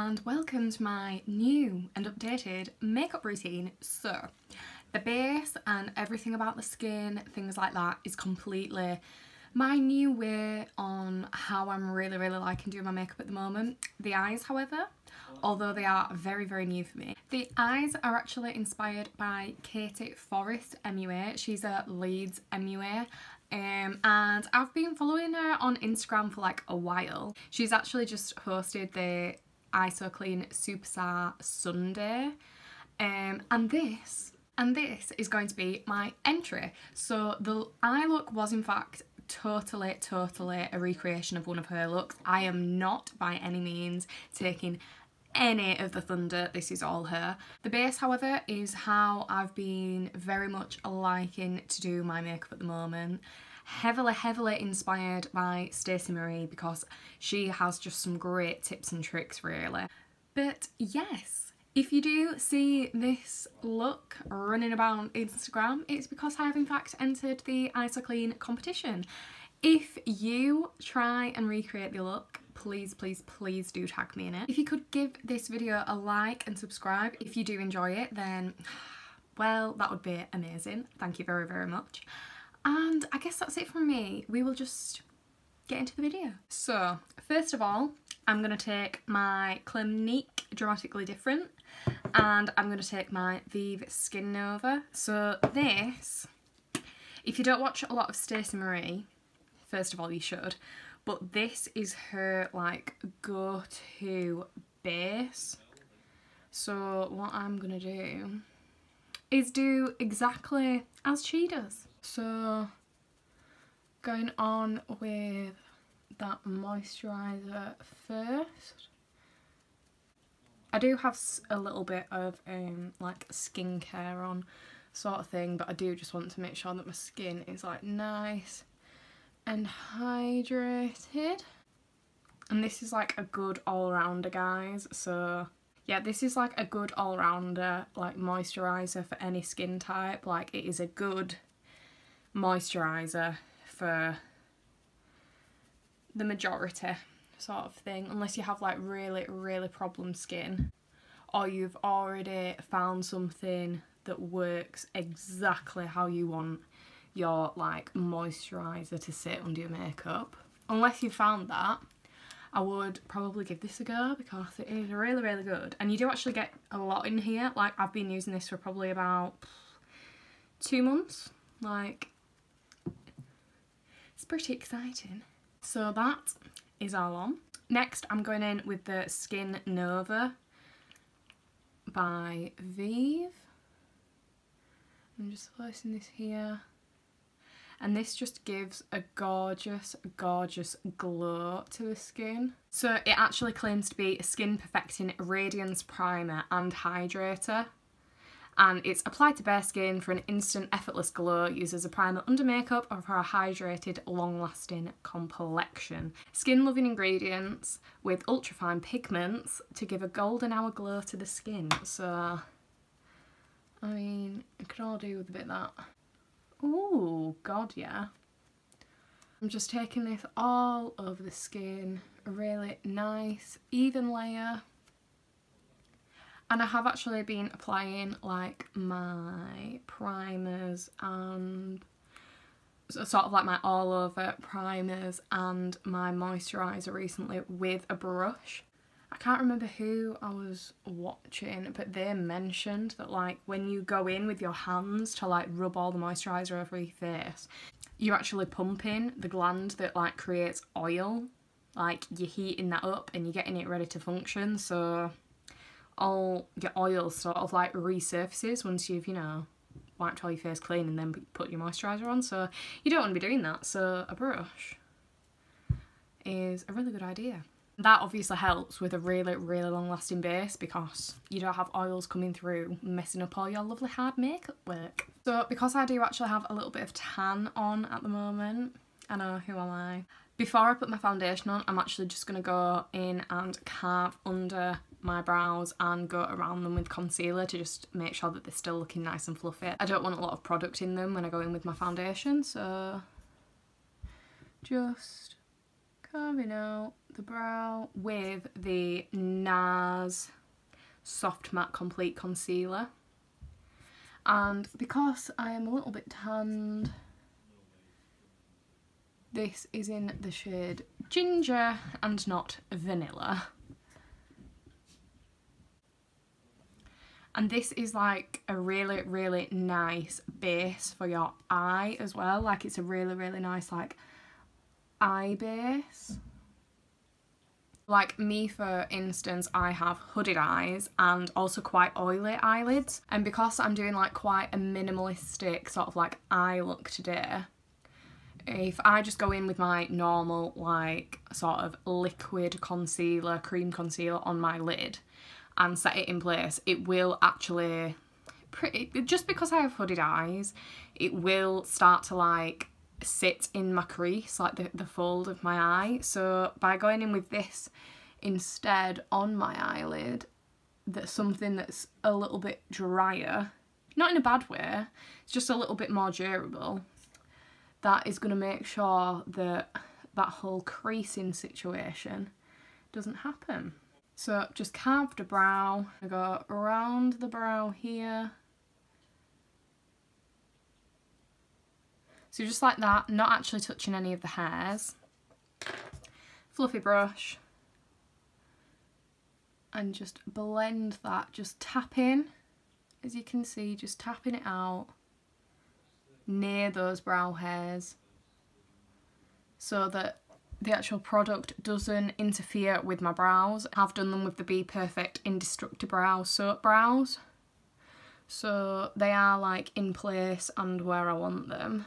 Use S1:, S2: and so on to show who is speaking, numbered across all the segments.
S1: and welcome to my new and updated makeup routine. So the base and everything about the skin, things like that, is completely my new way on how I'm really liking doing my makeup at the moment. The eyes, however, although they are very new for me, the eyes are actually inspired by Katie Forrest MUA. She's a Leeds MUA. And I've been following her on Instagram for like a while. She's actually just hosted the ISO Clean Superstar Sunday, and this is going to be my entry. So the eye look was in fact totally a recreation of one of her looks. I am not by any means taking any of the thunder, this is all her. The base, however, is how I've been very much liking to do my makeup at the moment. Heavily inspired by Stacey Marie, because she has just some great tips and tricks really. But yes, if you do see this look running about Instagram, it's because I have in fact entered the ISO Clean competition. If you try and recreate the look, please do tag me in it. If you could give this video a like and subscribe if you do enjoy it, then well, that would be amazing. Thank you very much. And I guess that's it from me. We will just get into the video. So first of all, I'm going to take my Clinique Dramatically Different, and I'm going to take my Vive Skin Nova. So this, if you don't watch a lot of Stacey Marie, first of all you should, but this is her like go-to base. So what I'm gonna do is do exactly as she does. So going on with that moisturizer first. I do have a little bit of like skincare on sort of thing, but I do just want to make sure that my skin is like nice and hydrated. And this is like a good all-rounder, guys. So yeah, this is like a good all-rounder like moisturizer for any skin type. Like, it is a good moisturizer for the majority sort of thing, unless you have like really problem skin, or you've already found something that works exactly how you want your like moisturizer to sit under your makeup. Unless you found that, I would probably give this a go, because it is really good, and you do actually get a lot in here. Like, I've been using this for probably about 2 months. Like, it's pretty exciting. So that is all on. Next, I'm going in with the Skin Nova by Vive. I'm just placing this here. And this just gives a gorgeous glow to the skin. So it actually claims to be a skin perfecting radiance primer and hydrator. And it's applied to bare skin for an instant effortless glow. Uses a primer under makeup or for a hydrated long lasting complexion. Skin loving ingredients with ultrafine pigments to give a golden hour glow to the skin. So I mean, it could all do with a bit of that. Oh god, yeah. I'm just taking this all over the skin, a really nice even layer. And I have actually been applying like my primers and sort of like my all over primers and my moisturiser recently with a brush. I can't remember who I was watching, but they mentioned that like when you go in with your hands to like rub all the moisturiser over your face, you're actually pumping the gland that like creates oil. Like, you're heating that up and you're getting it ready to function, so all your oil sort of like resurfaces once you've, you know, wiped all your face clean and then put your moisturiser on. So you don't want to be doing that, so a brush is a really good idea. That obviously helps with a really long lasting base, because you don't have oils coming through messing up all your lovely hard makeup work. So because I do actually have a little bit of tan on at the moment, I know, who am I? Before I put my foundation on, I'm actually just going to go in and carve under my brows and go around them with concealer to just make sure that they're still looking nice and fluffy. I don't want a lot of product in them when I go in with my foundation, so just carving out the brow with the Nars Soft Matte Complete Concealer. And because I am a little bit tanned, this is in the shade Ginger and not Vanilla. And this is like a really, really nice base for your eye as well. Like it's a really, really nice like eye base. Like me, for instance, I have hooded eyes and also quite oily eyelids. And because I'm doing like quite a minimalistic sort of like eye look today, if I just go in with my normal like sort of liquid concealer, cream concealer on my lid and set it in place, it will actually, just because I have hooded eyes, it will start to like sit in my crease, like the fold of my eye. So by going in with this instead on my eyelid, that's something that's a little bit drier, not in a bad way, it's just a little bit more durable, that is going to make sure that that whole creasing situation doesn't happen. So just carved a brow, I go around the brow here. So just like that, not actually touching any of the hairs. Fluffy brush. And just blend that, just tapping, as you can see, just tapping it out near those brow hairs so that the actual product doesn't interfere with my brows. I've done them with the Be Perfect Indestructible soap brows, so they are like in place and where I want them.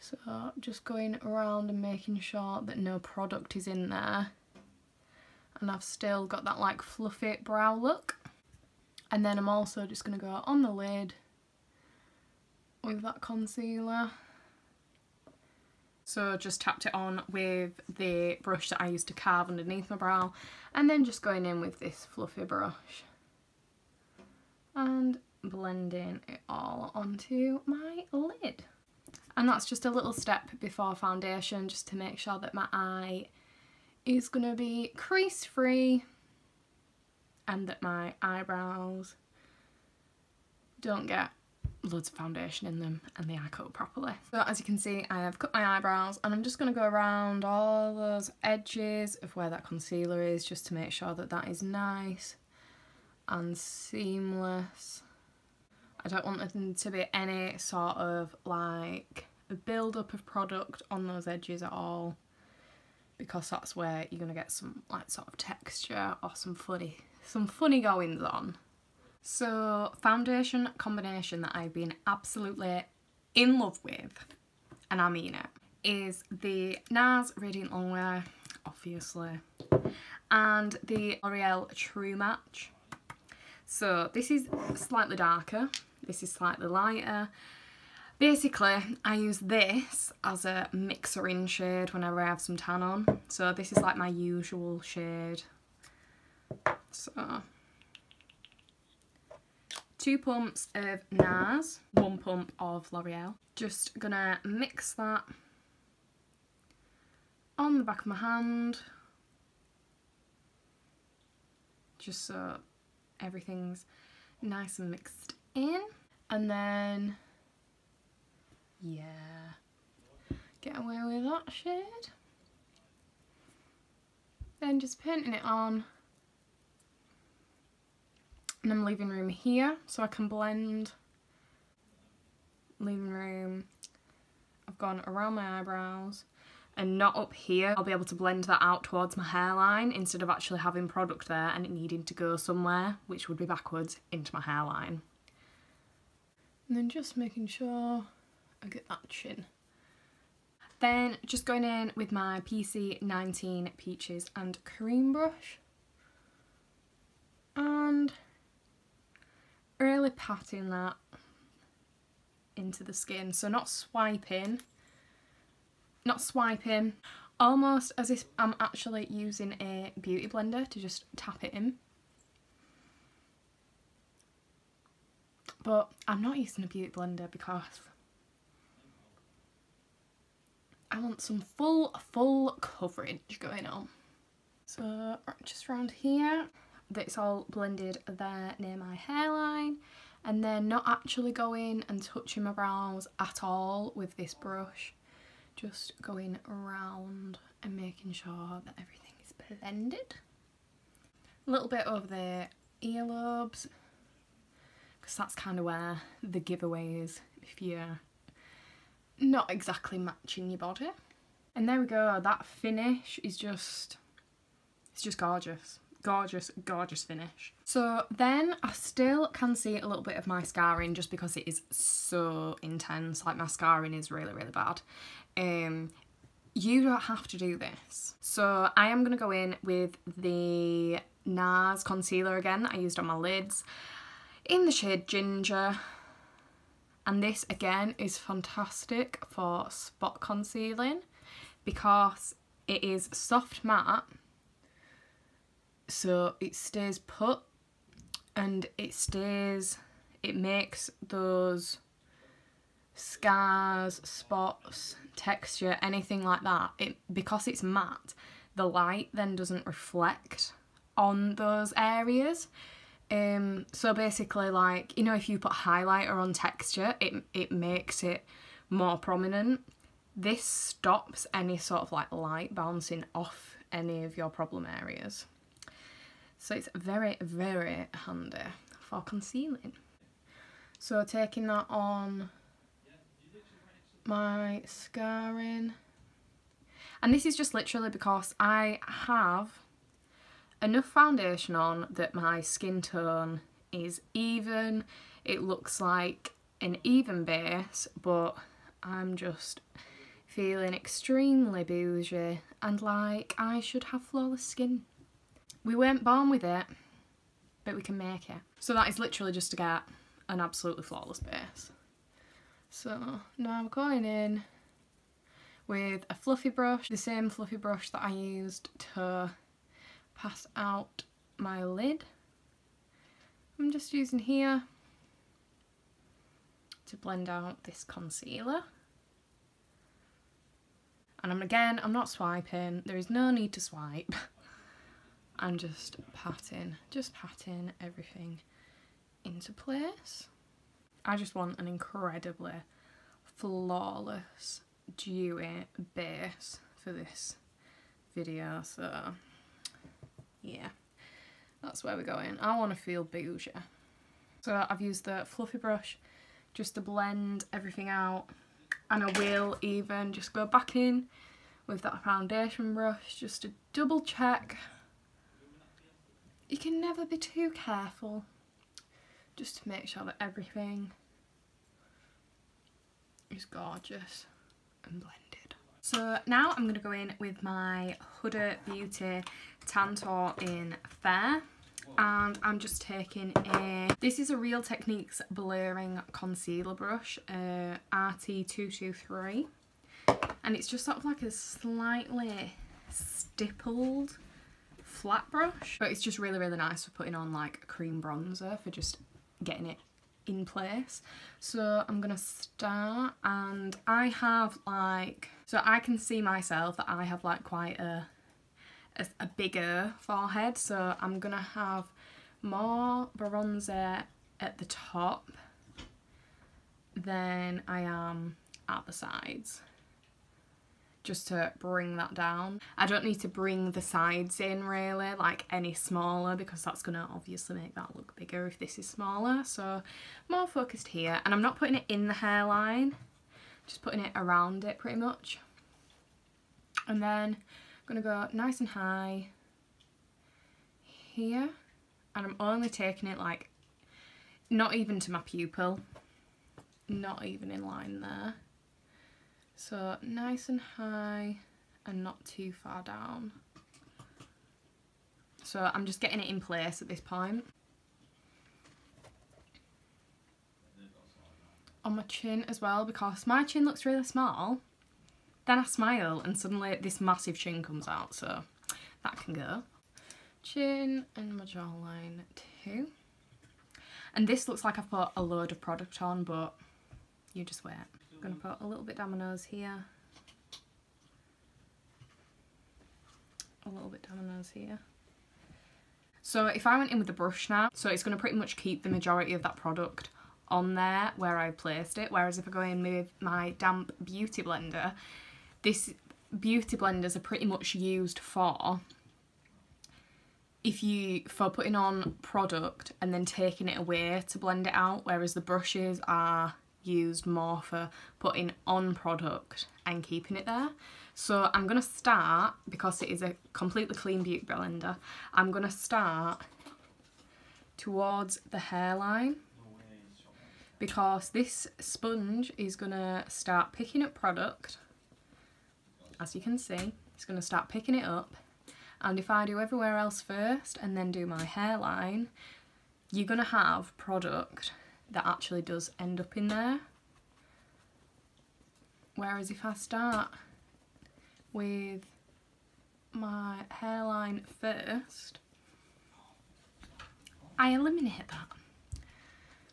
S1: So just going around and making sure that no product is in there, and I've still got that like fluffy brow look. And then I'm also just going to go on the lid with that concealer. So just tapped it on with the brush that I used to carve underneath my brow, and then just going in with this fluffy brush and blending it all onto my lid. And that's just a little step before foundation, just to make sure that my eye is going to be crease free and that my eyebrows don't get loads of foundation in them and they eye coat properly. So as you can see, I have cut my eyebrows, and I'm just going to go around all those edges of where that concealer is, just to make sure that that is nice and seamless. I don't want there to be any sort of like a build up of product on those edges at all, because that's where you're going to get some like sort of texture or some funny goings on. So foundation combination that I've been absolutely in love with, and I mean it, is the Nars Radiant Longwear, obviously, and the L'Oreal True Match. So this is slightly darker, this is slightly lighter. Basically, I use this as a mixer-in shade whenever I have some tan on. So this is like my usual shade. So 2 pumps of Nars, 1 pump of L'Oreal. Just gonna mix that on the back of my hand, just so everything's nice and mixed in. And then, yeah, get away with that shade. Then just painting it on. And I'm leaving room here so I can blend. Leaving room. I've gone around my eyebrows and not up here. I'll be able to blend that out towards my hairline instead of actually having product there and it needing to go somewhere, which would be backwards into my hairline. And then just making sure I get that chin. Then just going in with my PC19 Peaches and Cream brush. And really patting that into the skin, so not swiping, almost as if I'm actually using a beauty blender to just tap it in. But I'm not using a beauty blender because I want some full coverage going on. So just around here, that's all blended there near my hairline, and then not actually going and touching my brows at all with this brush, just going around and making sure that everything is blended. A little bit over the earlobes, because that's kind of where the giveaway is if you're not exactly matching your body. And there we go, that finish is just, it's just gorgeous. Gorgeous finish. So then I still can see a little bit of my scarring just because it is so intense. Like, my scarring is really bad. You don't have to do this. So I am going to go in with the Nars Concealer again that I used on my lids in the shade Ginger. And this again is fantastic for spot concealing because it is soft matte, so it stays put and it makes those scars, spots, texture, anything like that, because it's matte, the light then doesn't reflect on those areas. So basically, like, you know, if you put highlighter on texture, it makes it more prominent. This stops any sort of like light bouncing off any of your problem areas. So it's very handy for concealing. So taking that on my scarring, and this is just literally because I have enough foundation on that my skin tone is even. It looks like an even base, but I'm just feeling extremely bougie and like I should have flawless skin. We weren't born with it, but we can make it. So that is literally just to get an absolutely flawless base. So now I'm going in with a fluffy brush, the same fluffy brush that I used to pass out my lid. I'm just using here to blend out this concealer. And I'm not swiping, there is no need to swipe. I'm just patting everything into place. I just want an incredibly flawless, dewy base for this video, so yeah, that's where we're going. I want to feel bougie. So I've used the fluffy brush just to blend everything out, and I will even just go back in with that foundation brush just to double check. You can never be too careful, just to make sure that everything is gorgeous and blended. So now I'm going to go in with my Huda Beauty Tantor in Fair, and I'm just taking this is a Real Techniques blurring concealer brush, RT223, and it's just sort of like a slightly stippled flat brush, but it's just really nice for putting on like a cream bronzer, for just getting it in place. So I'm gonna start, and I have like, so I can see myself that I have like quite a bigger forehead, so I'm gonna have more bronzer at the top than I am at the sides, just to bring that down. I don't need to bring the sides in really like any smaller, because that's gonna obviously make that look bigger if this is smaller. So more focused here, and I'm not putting it in the hairline, just putting it around it pretty much. And then I'm gonna go nice and high here, and I'm only taking it like not even to my pupil, not even in line there. So nice and high and not too far down. So I'm just getting it in place at this point. On my chin as well, because my chin looks really small. Then I smile and suddenly this massive chin comes out, so that can go. Chin and my jawline too. And this looks like I've put a load of product on, but you just wait. I'm going to put a little bit down my nose here. a little bit down my nose here. So if I went in with the brush now, so it's going to pretty much keep the majority of that product on there where I placed it, whereas if I go in with my damp beauty blender, this beauty blenders are pretty much used for putting on product and then taking it away to blend it out, whereas the brushes are used more for putting on product and keeping it there. So I'm going to start, because it is a completely clean beauty blender, I'm going to start towards the hairline, because this sponge is going to start picking up product. As you can see, it's going to start picking it up, and if I do everywhere else first and then do my hairline, you're going to have product that actually does end up in there. Whereas if I start with my hairline first, I eliminate that.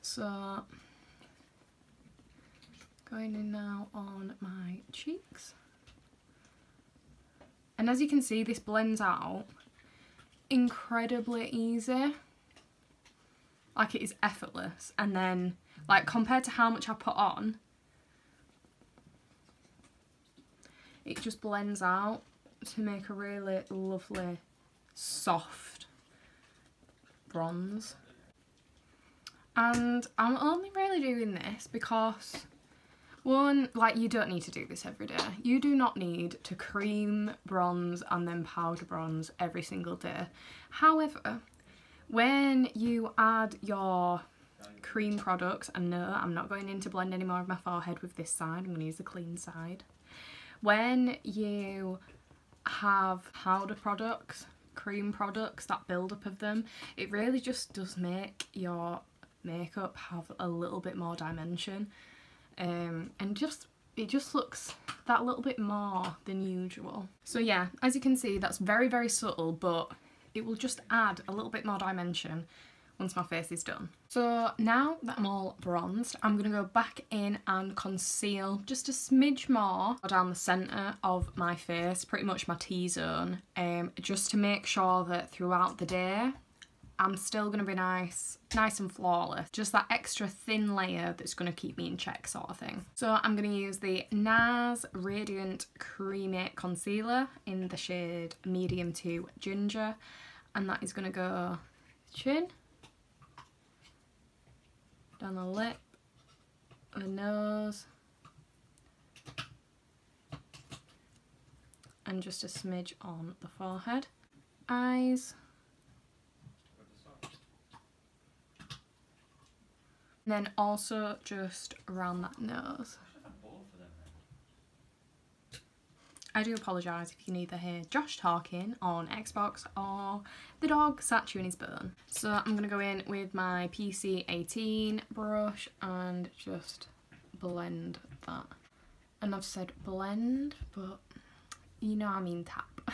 S1: So going in now on my cheeks. And as you can see, this blends out incredibly easy. Like, it is effortless. And then, like, compared to how much I put on, it just blends out to make a really lovely, soft bronze. And I'm only really doing this because, one, like, you don't need to do this every day. You do not need to cream bronze and then powder bronze every single day. However, when you add your cream products, and no, I'm not going in to blend any more of my forehead with this side, I'm going to use the clean side. When you have powder products, cream products, that build-up of them, it really just does make your makeup have a little bit more dimension, and it just looks that little bit more than usual. So yeah, as you can see, that's very, very subtle, but it will just add a little bit more dimension once my face is done. So now that I'm all bronzed, I'm going to go back in and conceal just a smidge more down the centre of my face, pretty much my T-zone, just to make sure that throughout the day I'm still going to be nice and flawless. Just that extra thin layer that's going to keep me in check, sort of thing. So I'm going to use the Nars Radiant Creamy Concealer in the shade Medium to Ginger, and that is going to go chin, down the lip, the nose, and just a smidge on the forehead, eyes, and then also just around that nose. I do apologise if you can either hear Josh talking on Xbox or the dog sat chewing his bone. So I'm going to go in with my PC18 brush and just blend that. And I've said blend, but you know I mean tap.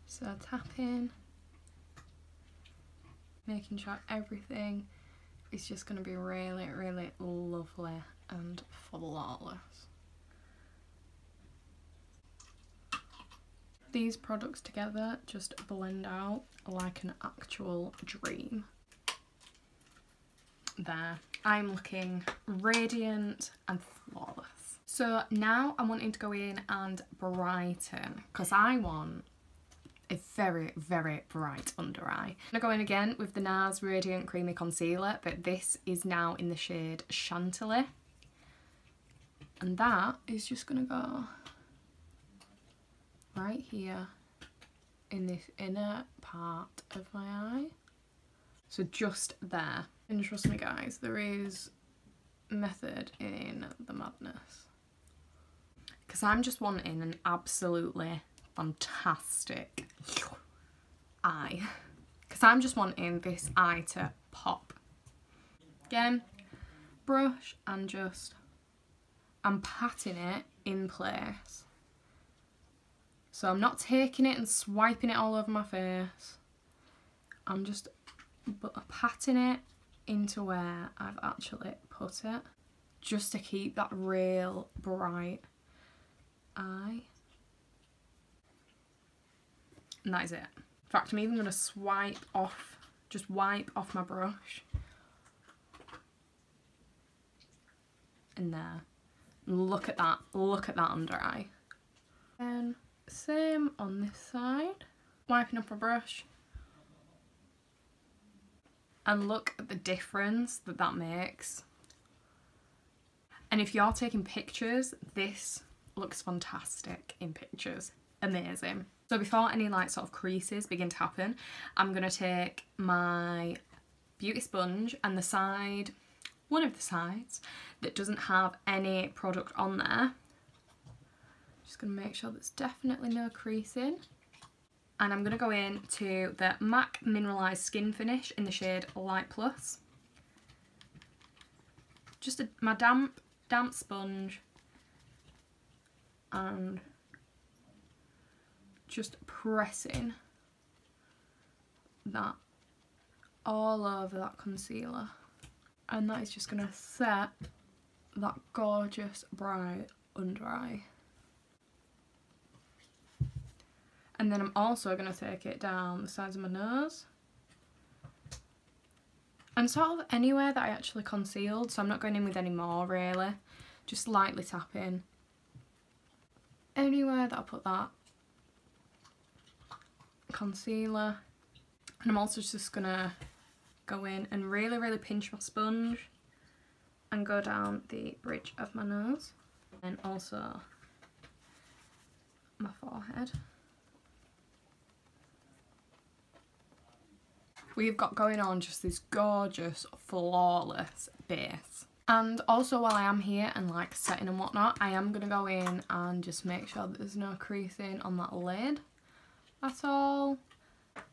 S1: So tapping, making sure everything is just going to be really, really lovely and flawless. These products together just blend out like an actual dream. There, I'm looking radiant and flawless. So now I'm wanting to go in and brighten, because I want a very, very bright under eye. I'm going to go in again with the Nars Radiant Creamy Concealer, but this is now in the shade Chantilly. And that is just going to go right here in this inner part of my eye. So just there. And trust me guys, there is method in the madness. Because I'm just wanting an absolutely fantastic eye. Because I'm just wanting this eye to pop. Again, brush and just, I'm patting it in place. So I'm not taking it and swiping it all over my face. I'm just patting it into where I've actually put it, just to keep that real bright eye. And that is it. In fact, I'm even going to swipe off, just wipe off my brush. And there. Look at that under eye. And same on this side. Wiping off my brush. And look at the difference that that makes. And if you're taking pictures, this looks fantastic in pictures. Amazing. So before any like sort of creases begin to happen, I'm going to take my beauty sponge and the side, one of the sides that doesn't have any product on there. Just going to make sure there's definitely no creasing. And I'm going to go in to the MAC Mineralised Skin Finish in the shade Light Plus. Just my damp sponge, and just pressing that all over that concealer. And that is just going to set that gorgeous bright under eye. And then I'm also going to take it down the sides of my nose. And sort of anywhere that I actually concealed, so I'm not going in with any more really. Just lightly tapping. Anywhere that I put that concealer. And I'm also just going to go in and really, really pinch my sponge and go down the bridge of my nose. And also my forehead. We've got going on just this gorgeous, flawless base. And also while I am here and like setting and whatnot, I am going to go in and just make sure that there's no creasing on that lid at all.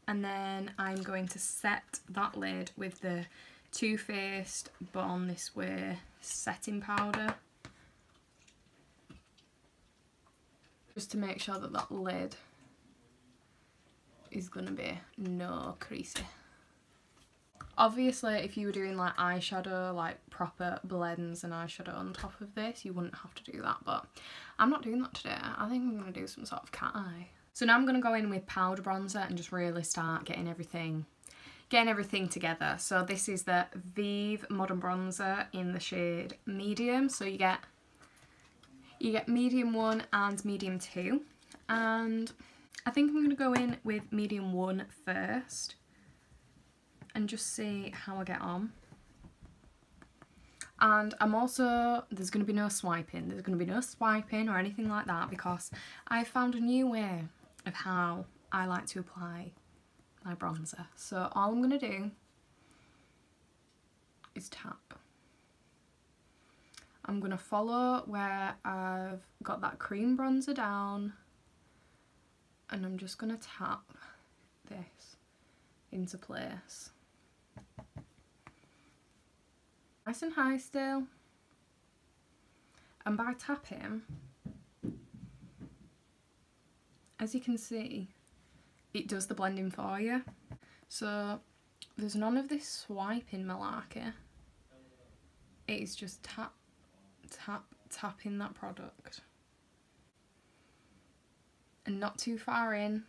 S1: And then I'm going to set that lid with the Too Faced Born This Way setting powder. Just to make sure that that lid is going to be no creasy. Obviously, if you were doing like eyeshadow, like proper blends and eyeshadow on top of this, you wouldn't have to do that, but I'm not doing that today. I think I'm going to do some sort of cat eye. So now I'm going to go in with powder bronzer and just really start getting everything together. So this is the Vive Modern Bronzer in the shade Medium. So you get Medium 1 and Medium 2. And I think I'm going to go in with Medium 1 first. And just see how I get on. And I'm also, there's going to be no swiping. There's going to be no swiping or anything like that because I found a new way of how I like to apply my bronzer. So all I'm going to do is tap. I'm going to follow where I've got that cream bronzer down, and I'm just going to tap this into place. Nice and high still. And by tapping, as you can see, it does the blending for you. So there's none of this swiping malarkey. It is just tap, tap, tapping that product. And not too far in.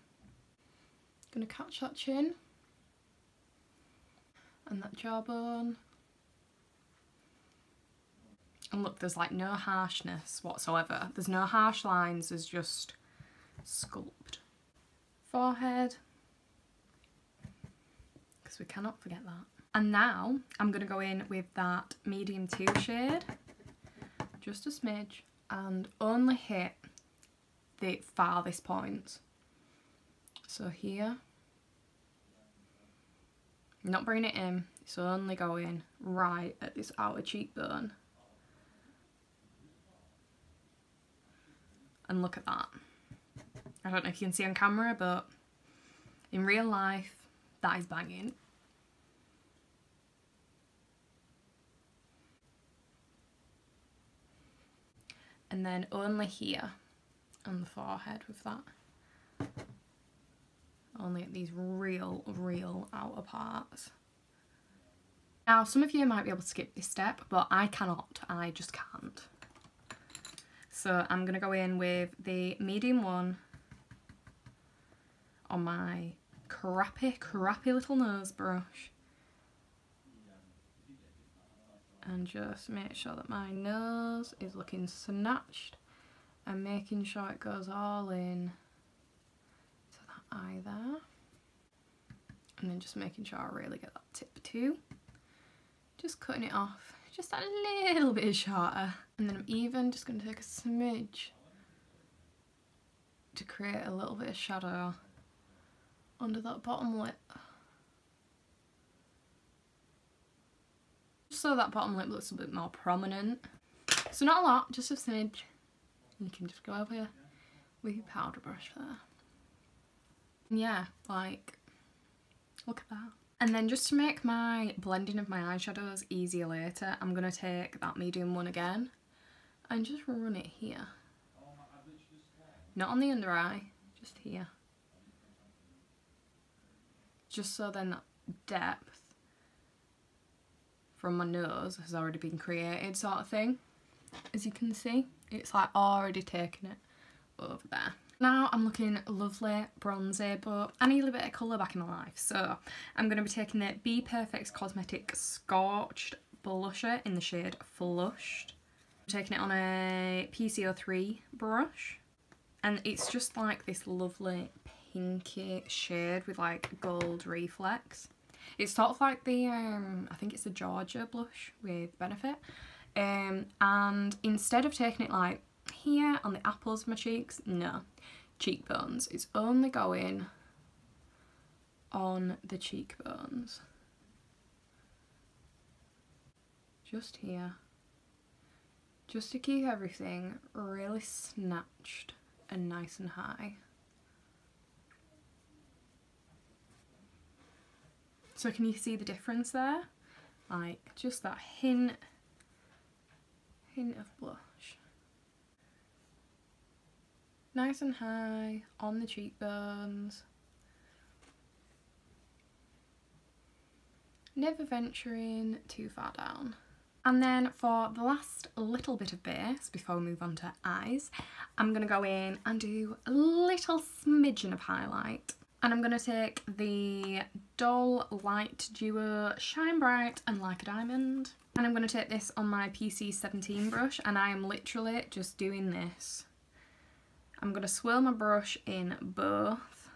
S1: Gonna catch that chin. And that jawbone. And look, there's like no harshness whatsoever. There's no harsh lines, there's just sculpt. Forehead. Because we cannot forget that. And now I'm going to go in with that Medium 2 shade. Just a smidge. And only hit the farthest point. So here. Not bringing it in. It's only going right at this outer cheekbone. And look at that. I don't know if you can see on camera, but in real life, that is banging. And then only here on the forehead with that. Only at these real outer parts. Now, some of you might be able to skip this step, but I cannot. I just can't. So I'm going to go in with the Medium 1 on my crappy little nose brush. And just make sure that my nose is looking snatched and making sure it goes all in to that eye there. And then just making sure I really get that tip too. Just cutting it off just a little bit shorter. And then I'm even just going to take a smidge to create a little bit of shadow under that bottom lip. So that bottom lip looks a bit more prominent. So not a lot, just a smidge. And you can just go over here with your powder brush there. And yeah, like, look at that. And then just to make my blending of my eyeshadows easier later, I'm going to take that medium one again and just run it here. Not on the under eye, just here. Just so then that depth from my nose has already been created, sort of thing. As you can see, it's like already taken it over there. Now I'm looking lovely, bronzy, but I need a bit of colour back in my life. So I'm going to be taking the Be Perfect Cosmetics Scorched Blusher in the shade Flushed. I'm taking it on a PC03 brush. And it's just like this lovely pinky shade with like gold reflex. It's sort of like the, I think it's the Georgia blush with Benefit. And instead of taking it like here on the apples of my cheeks, no, cheekbones. It's only going on the cheekbones. Just here. Just to keep everything really snatched and nice and high. So can you see the difference there? Like just that hint of blush. Nice and high on the cheekbones. Never venturing too far down. And then for the last little bit of base before we move on to eyes, I'm going to go in and do a little smidgen of highlight. And I'm going to take the Dull Light Duo Shine Bright and Like a Diamond. And I'm going to take this on my PC17 brush, and I am literally just doing this. I'm going to swirl my brush in both,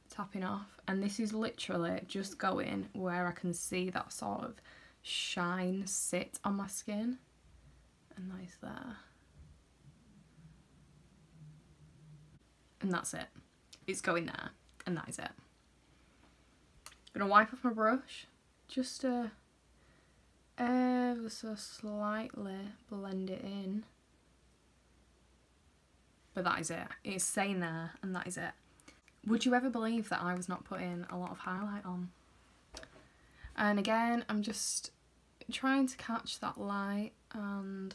S1: tapping off, and this is literally just going where I can see that sort of shine sit on my skin, and that is there. And that's it. It's going there, and that is it. I'm going to wipe off my brush, just to ever so slightly blend it in. But that is it. It's staying there, and that is it. Would you ever believe that I was not putting a lot of highlight on? And again, I'm just trying to catch that light, and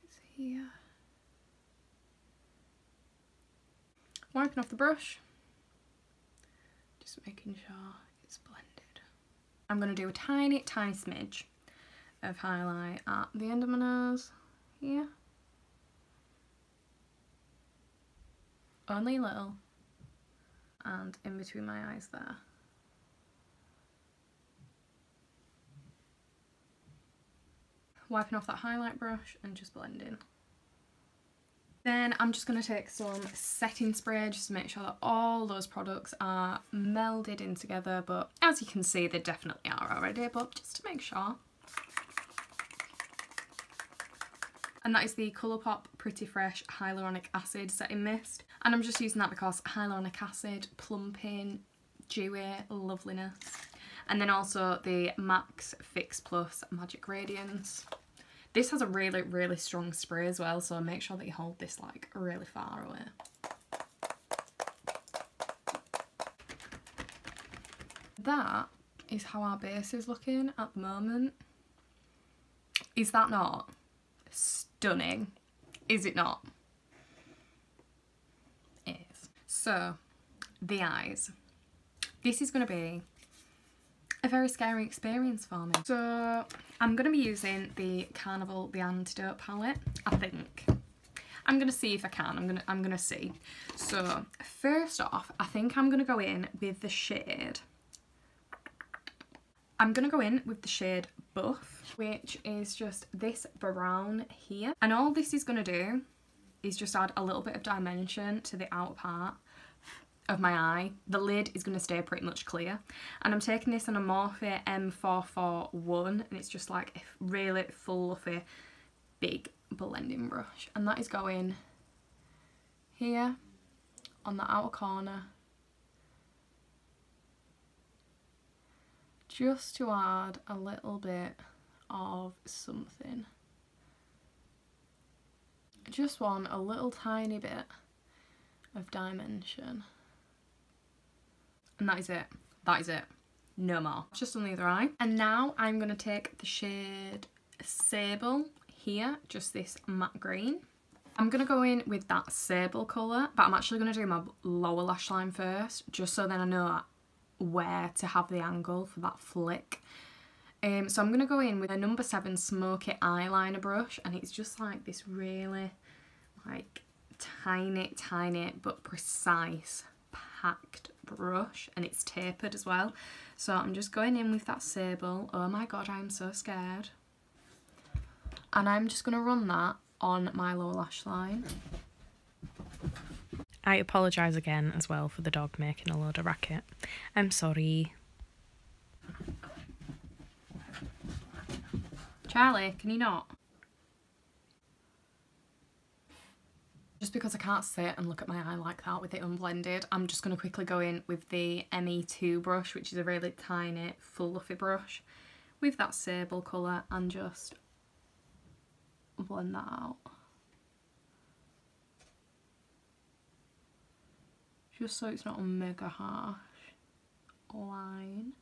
S1: it's here. Wiping off the brush, just making sure it's blended. I'm going to do a tiny smidge of highlight at the end of my nose, here. Only a little, and in between my eyes there. Wiping off that highlight brush and just blending. Then I'm just going to take some setting spray just to make sure that all those products are melded in together, but as you can see they definitely are already, but just to make sure. And that is the Colourpop Pretty Fresh Hyaluronic Acid Setting Mist. And I'm just using that because hyaluronic acid, plumping, dewy, loveliness. And then also the Max Fix Plus Magic Radiance. This has a really strong spray as well, so make sure that you hold this like really far away. That is how our base is looking at the moment. Is that not stunning? Is it not? It is. So, the eyes. This is going to be a very scary experience for me. So, I'm going to be using the Carnival The Antidote palette, I think. I'm gonna see if I can. I'm gonna see. So first off, I think I'm gonna go in with the shade. I'm gonna go in with the shade Buff, which is just this brown here. And all this is gonna do is just add a little bit of dimension to the outer part of my eye. The lid is going to stay pretty much clear. And I'm taking this on a Morphe M441, and it's just like a really fluffy, big blending brush. And that is going here on the outer corner, just to add a little bit of something. I just want a little tiny bit of dimension. And that is it. That is it. No more. Just on the other eye. And now I'm going to take the shade Sable here, just this matte green. I'm going to go in with that sable colour, but I'm actually going to do my lower lash line first, just so then I know where to have the angle for that flick. So I'm going to go in with a number 7 Smokey eyeliner brush, and it's just like this really like tiny but precise packed brush, and it's tapered as well. So I'm just going in with that sable. Oh my god, I'm so scared. And I'm just going to run that on my lower lash line.
S2: I apologise again as well for the dog making a load of racket. I'm sorry.
S1: Charlie, can you not? Just because I can't sit and look at my eye like that with it unblended, I'm just going to quickly go in with the ME2 brush, which is a really tiny, fluffy brush, with that sable colour, and just blend that out. Just so it's not a mega harsh line.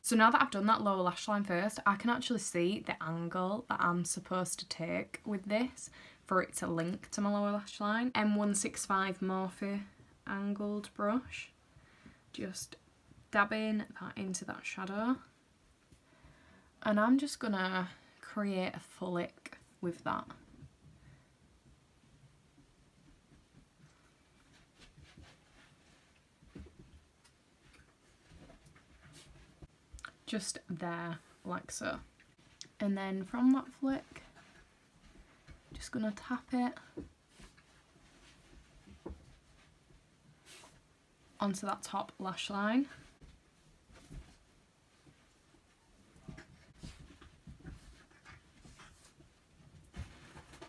S1: So now that I've done that lower lash line first, I can actually see the angle that I'm supposed to take with this for it to link to my lower lash line. M165 Morphe angled brush. Just dabbing that into that shadow. And I'm just gonna create a flick with that. Just there, like so. And then from that flick, just gonna tap it onto that top lash line.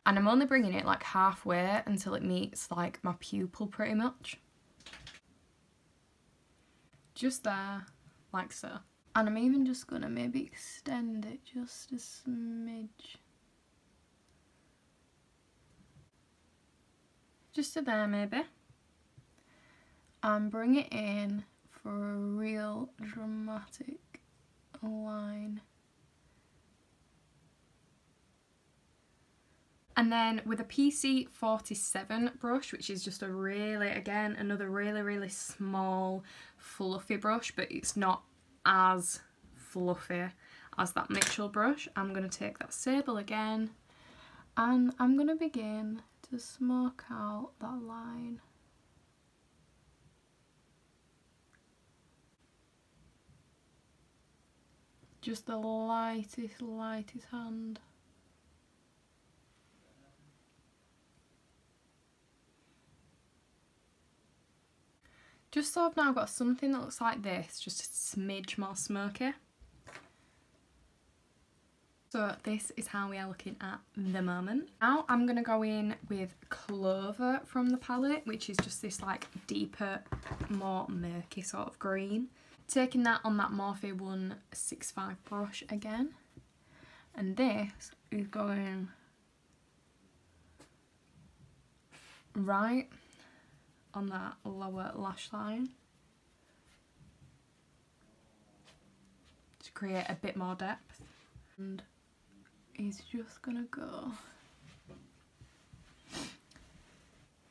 S1: And I'm only bringing it like halfway until it meets like my pupil pretty much. Just there, like so. And I'm even just gonna maybe extend it just a smidge. Just to there maybe. And bring it in for a real dramatic line. And then with a PC47 brush, which is just a really, again, another really small fluffy brush, but it's not as fluffy as that Mitchell brush, I'm going to take that sable again, and I'm going to begin to smoke out that line. Just the lightest hand. Just so I've now got something that looks like this, just a smidge more smoky. So this is how we are looking at the moment. Now I'm going to go in with Clover from the palette, which is just this like deeper, more murky sort of green. Taking that on that Morphe 165 brush again. And this is going right on that lower lash line to create a bit more depth, and he's just gonna go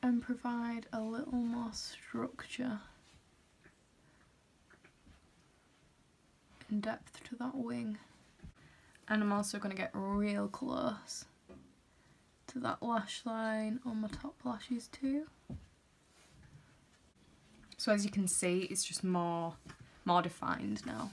S1: and provide a little more structure and depth to that wing. And I'm also going to get real close to that lash line on my top lashes too. So as you can see, it's just more defined now.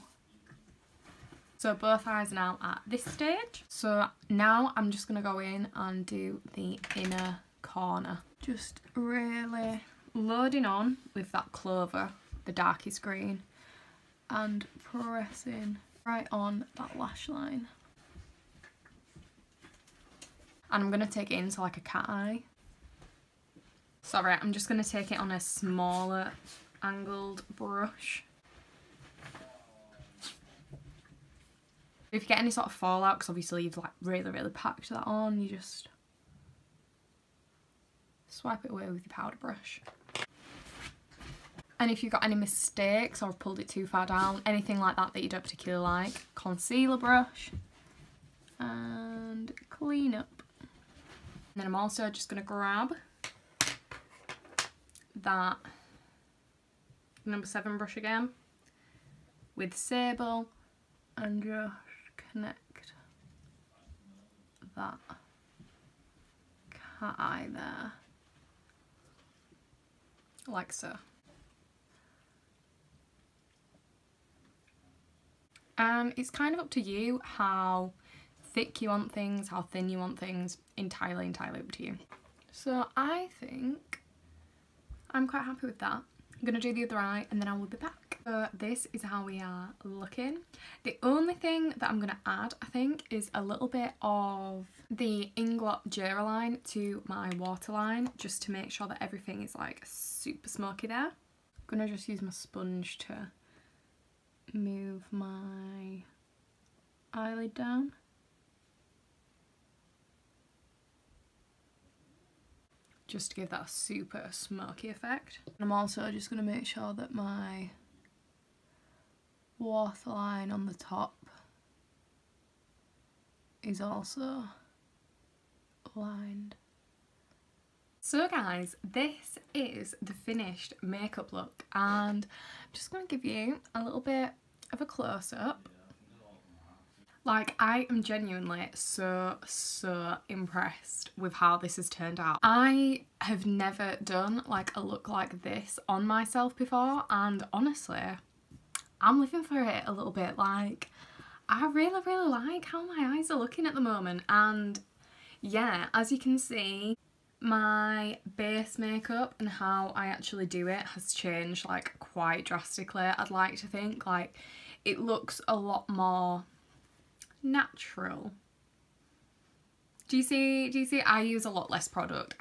S1: So both eyes are now at this stage. So now I'm just going to go in and do the inner corner. Just really loading on with that clover, the darkest green, and pressing right on that lash line. And I'm going to take it into like a cat eye. Sorry, I'm just going to take it on a smaller angled brush. If you get any sort of fallout, because obviously you've like really packed that on, you just swipe it away with your powder brush. And if you've got any mistakes or have pulled it too far down, anything like that that you don't particularly like, concealer brush and clean up. And then I'm also just going to grab that number 7 brush again with Sable and just connect that cat eye there, like so. And it's kind of up to you how thick you want things, how thin you want things, entirely up to you. So I think I'm quite happy with that. I'm going to do the other eye and then I will be back. So this is how we are looking. The only thing that I'm going to add, I think, is a little bit of the Inglot Duraline to my waterline, just to make sure that everything is like super smoky there. I'm going to just use my sponge to move my eyelid down. Just to give that a super smoky effect. And I'm also just going to make sure that my waterline on the top is also lined. So guys, this is the finished makeup look, and I'm just going to give you a little bit of a close-up. Like, I am genuinely so impressed with how this has turned out. I have never done like a look like this on myself before, and honestly, I'm living for it a little bit. Like, I really like how my eyes are looking at the moment. And yeah, as you can see, my base makeup and how I actually do it has changed like quite drastically. I'd like to think like it looks a lot more natural. Do you see I use a lot less product.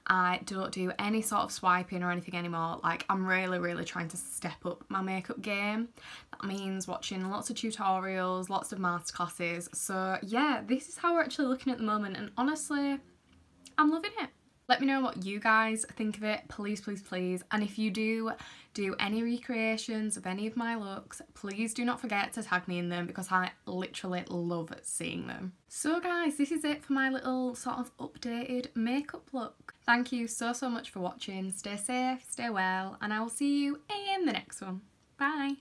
S1: I don't do any sort of swiping or anything anymore. Like, I'm really trying to step up my makeup game. That means watching lots of tutorials, lots of masterclasses. So yeah, this is how we're actually looking at the moment, and honestly, I'm loving it. Let me know what you guys think of it, please. And if you do any recreations of any of my looks, please do not forget to tag me in them, because I literally love seeing them. So guys, this is it for my little sort of updated makeup look. Thank you so much for watching. Stay safe, stay well, and I will see you in the next one. Bye.